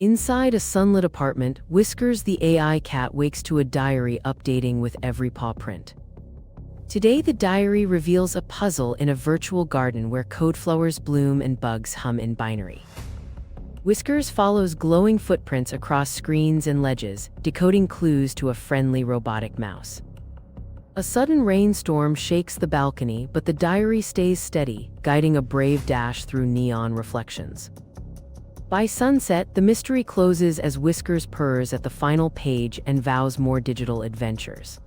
Inside a sunlit apartment, Whiskers the AI cat wakes to a diary updating with every paw print. Today, the diary reveals a puzzle in a virtual garden where code flowers bloom and bugs hum in binary. Whiskers follows glowing footprints across screens and ledges, decoding clues to a friendly robotic mouse. A sudden rainstorm shakes the balcony, but the diary stays steady, guiding a brave dash through neon reflections. By sunset, the mystery closes as Whiskers purrs at the final page and vows more digital adventures.